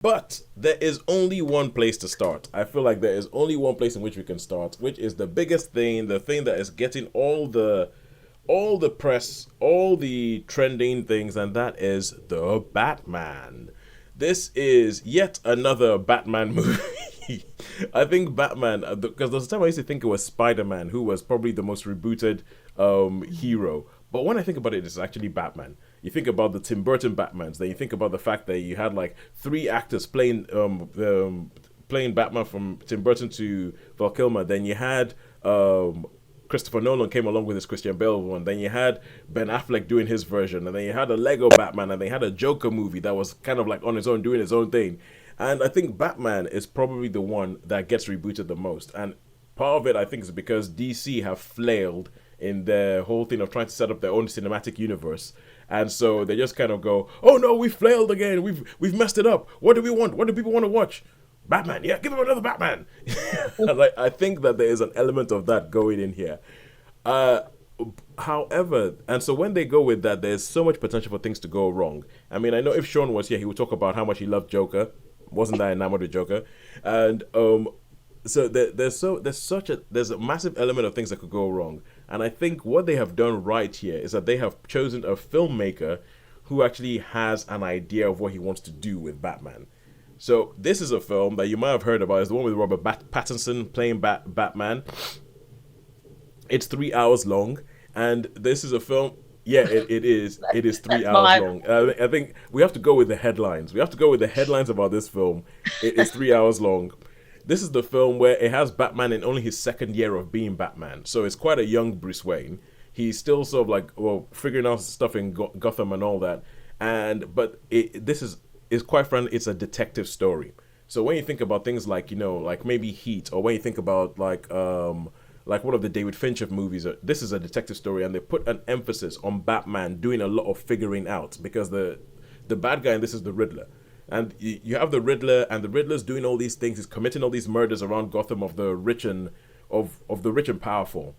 But there is only one place to start. I feel like there is only one place in which we can start, which is the biggest thing, the thing that is getting all the press, all the trending things, and that is the Batman. This is yet another Batman movie. I think Batman, because there's a time I used to think it was Spider Man, who was probably the most rebooted hero. But when I think about it, it's actually Batman. You think about the Tim Burton Batmans, then you think about the fact that you had like three actors playing Batman from Tim Burton to Val Kilmer. Then you had Christopher Nolan came along with his Christian Bale one. Then you had Ben Affleck doing his version, and then you had a Lego Batman, and they had a Joker movie that was kind of like on its own, doing its own thing. And I think Batman is probably the one that gets rebooted the most. And part of it, I think, is because DC have flailed in their whole thing of trying to set up their own cinematic universe. And so they just kind of go, "Oh no, we flailed again. We've messed it up. What do we want? What do people want to watch? Batman, yeah, give him another Batman." Like I think that there is an element of that going in here. Uh, However, and so when they go with that, there's so much potential for things to go wrong. I mean, I know if Sean was here, he would talk about how much he loved Joker. Wasn't that enamored with Joker? And so there's a massive element of things that could go wrong. And I think what they have done right here is that they have chosen a filmmaker who actually has an idea of what he wants to do with Batman. So this is a film that you might have heard about. It's the one with Robert Pattinson playing Batman. It's 3 hours long, and this is a film. Yeah, it is. It is three That's hours my long. I think we have to go with the headlines. We have to go with the headlines about this film. It is 3 hours long. This is the film where it has Batman in only his second year of being Batman. So it's quite a young Bruce Wayne. He's still sort of like figuring out stuff in Gotham and all that. And but this is quite frankly, it's a detective story. So when you think about things like like maybe Heat, or when you think about like one of the David Fincher movies, this is a detective story, and they put an emphasis on Batman doing a lot of figuring out, because the bad guy in this is the Riddler. And you have the Riddler, and the Riddler's doing all these things. He's committing all these murders around Gotham of the rich and of the rich and powerful.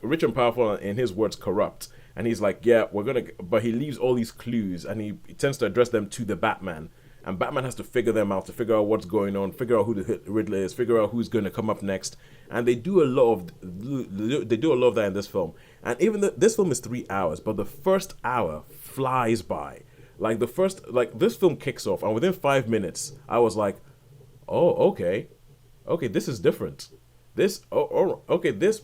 Rich and powerful, in his words, corrupt. And he's like, yeah, we're gonna. But he leaves all these clues, and he tends to address them to the Batman. And Batman has to figure them out, to figure out what's going on, figure out who the Riddler is, figure out who's going to come up next. And they do a lot of that in this film. And even though this film is 3 hours, but the first hour flies by. Like this film kicks off, and within 5 minutes, I was like, "Oh, okay, this is different. Okay, this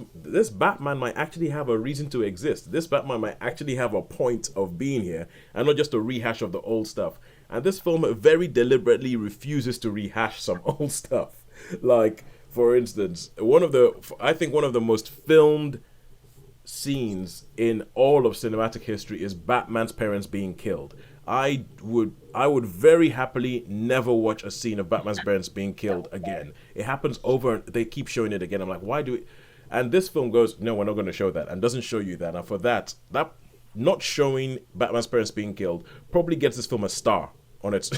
Batman might actually have a reason to exist. This Batman might actually have a point of being here, and not just a rehash of the old stuff." And this film very deliberately refuses to rehash some old stuff. Like, for instance, I think one of the most filmed scenes in all of cinematic history is Batman's parents being killed. I would very happily never watch a scene of Batman's parents being killed again. It happens over and they keep showing it again. I'm like, why do it? And this film goes, no, we're not going to show that, and doesn't show you that. And for that not showing Batman's parents being killed probably gets this film a star on its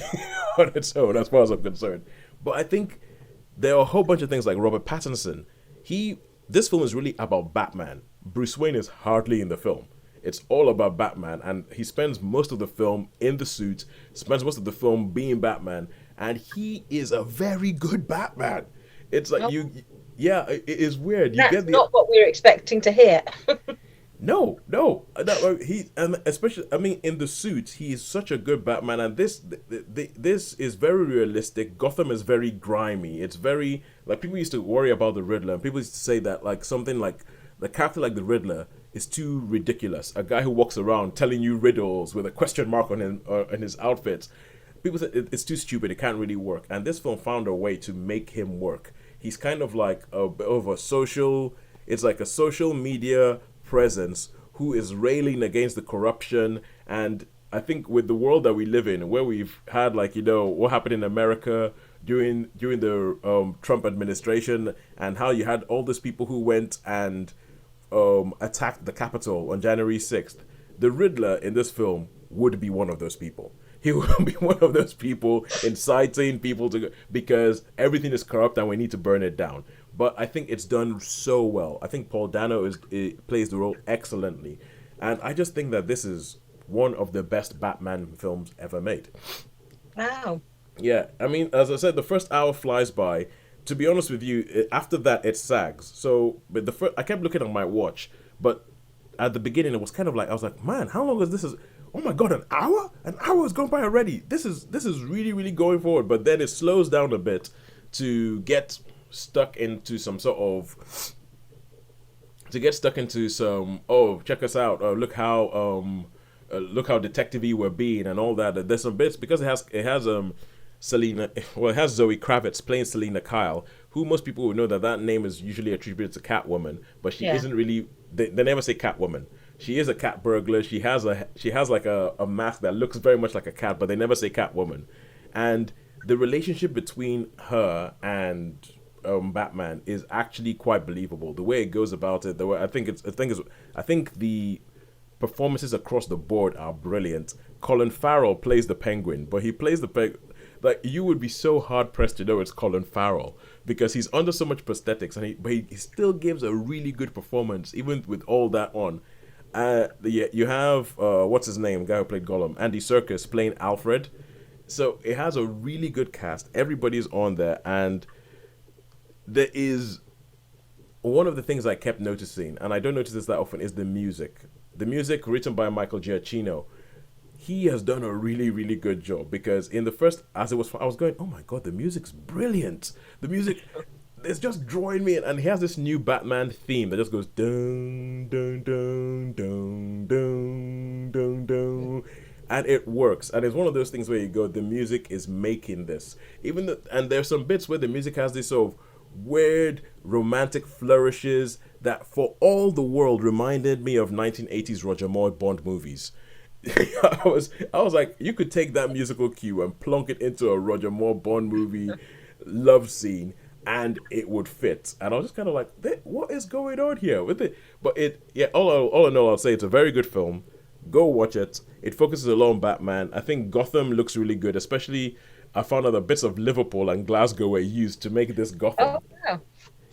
on its own, as far as I'm concerned. But I think there are a whole bunch of things like Robert Pattinson. This film is really about Batman. Bruce Wayne is hardly in the film. It's all about Batman, and he spends most of the film in the suit, spends most of the film being Batman, and he is a very good Batman. It's like no, yeah, it is weird. You that's get the not what we were expecting to hear. no, he, and especially, I mean, in the suit, he is such a good Batman, and this is very realistic. Gotham is very grimy. It's very like people used to worry about the Riddler, and people used to say that like something like the character like the Riddler is too ridiculous. A guy who walks around telling you riddles with a question mark on his outfit. People say it's too stupid. It can't really work. And this film found a way to make him work. He's kind of like a bit of a social. It's like a social media presence who is railing against the corruption. And I think with the world that we live in, where we've had like what happened in America during the Trump administration, and how you had all these people who went and attacked the Capitol on January 6th. The Riddler in this film would be one of those people. He would be one of those people inciting people to because everything is corrupt and we need to burn it down. But I think it's done so well. I think Paul Dano plays the role excellently, and I just think that this is one of the best Batman films ever made. Wow. Yeah, I mean, as I said, the first hour flies by. To be honest with you, after that it sags. So, but the first, I kept looking at my watch, but at the beginning it was kind of like I was like, man, how long is this? Is oh my god, an hour? An hour has gone by already. This is really really going forward. But then it slows down a bit to get stuck into some sort of oh, check us out, look how detective-y we're being and all that. There's some bits because it has Selena, well, it has Zoe Kravitz playing Selena Kyle, who most people would know that name is usually attributed to Catwoman, but she Yeah. isn't really. They never say Catwoman. She is a cat burglar. She has like a mask that looks very much like a cat, but they never say Catwoman. And the relationship between her and Batman is actually quite believable. The way it goes about it, the way I think the performances across the board are brilliant. Colin Farrell plays the Penguin, but he plays the like you would be so hard pressed to know it's Colin Farrell because he's under so much prosthetics, and he still gives a really good performance even with all that on. Yeah, you have what's his name, guy who played Gollum, Andy Serkis playing Alfred. So it has a really good cast. Everybody's on there, and there is one of the things I kept noticing, and I don't notice this that often, is the music. The music written by Michael Giacchino. He has done a really, really good job because in the first, as it was, I was going, oh my god, the music's brilliant. The music, it's just drawing me in, and he has this new Batman theme that just goes dun dun dun dun dun dun dun, and it works. And it's one of those things where you go, the music is making this. And there's some bits where the music has this sort of weird romantic flourishes that for all the world reminded me of 1980s Roger Moore Bond movies. I was like, you could take that musical cue and plunk it into a Roger Moore Bond movie love scene, and it would fit. And I was just kind of like, what is going on here with it? But yeah, all in all, I'll say it's a very good film. Go watch it. It focuses a lot on Batman. I think Gotham looks really good, especially I found out the bits of Liverpool and Glasgow were used to make this Oh, Gotham. wow.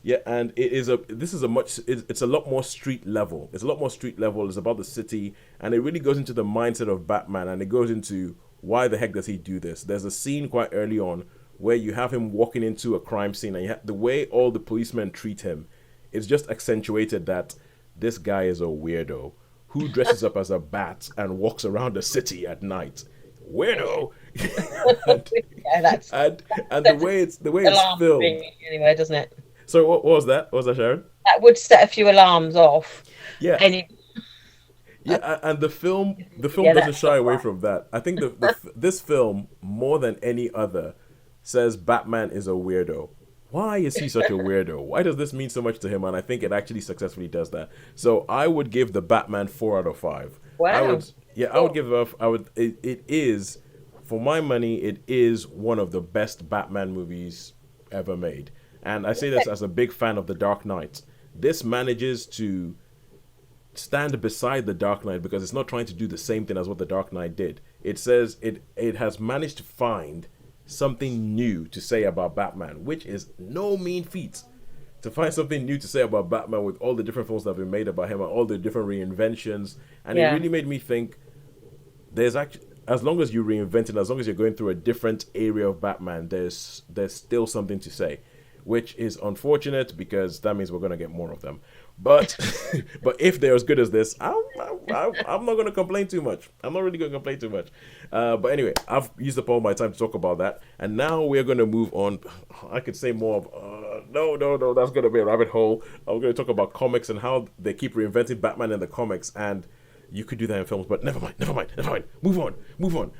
Yeah, and this is a much it's a lot more street level. It's a lot more street level. It's about the city, and it really goes into the mindset of Batman, and it goes into why the heck does he do this. There's a scene quite early on where you have him walking into a crime scene, and the way all the policemen treat him, it's just accentuated that this guy is a weirdo who dresses up as a bat and walks around the city at night. Weirdo. and, Yeah, that's and that's the way it's alarm filmed. ringing anyway, doesn't it? So what was that? What was that, Sharon? That would set a few alarms off. Yeah, Any, yeah, and the film yeah, doesn't that's shy not away right. from that. I think this film more than any other says Batman is a weirdo. Why is he such a weirdo? Why does this mean so much to him? And I think it actually successfully does that. So I would give the Batman 4 out of 5. I Wow. would, yeah, I would Cool. give it. I would. It is, for my money, it is one of the best Batman movies ever made. And I say this as a big fan of The Dark Knight. This manages to stand beside the Dark Knight because it's not trying to do the same thing as what the Dark Knight did. It says it has managed to find something new to say about Batman, which is no mean feat. To find something new to say about Batman with all the different films that have been made about him and all the different reinventions, and it Yeah. really made me think. There's actually, as long as you reinvent it, as long as you're going through a different area of Batman, there's still something to say, which is unfortunate because that means we're gonna get more of them. But but if they're as good as this, I'm not gonna complain too much. I'm not really gonna complain too much. But anyway, I've used up all my time to talk about that, and now we're gonna move on. I could say more of. No, no, no, that's gonna be a rabbit hole. I'm gonna talk about comics and how they keep reinventing Batman in the comics, and you could do that in films, but never mind, never mind, never mind. Move on, move on.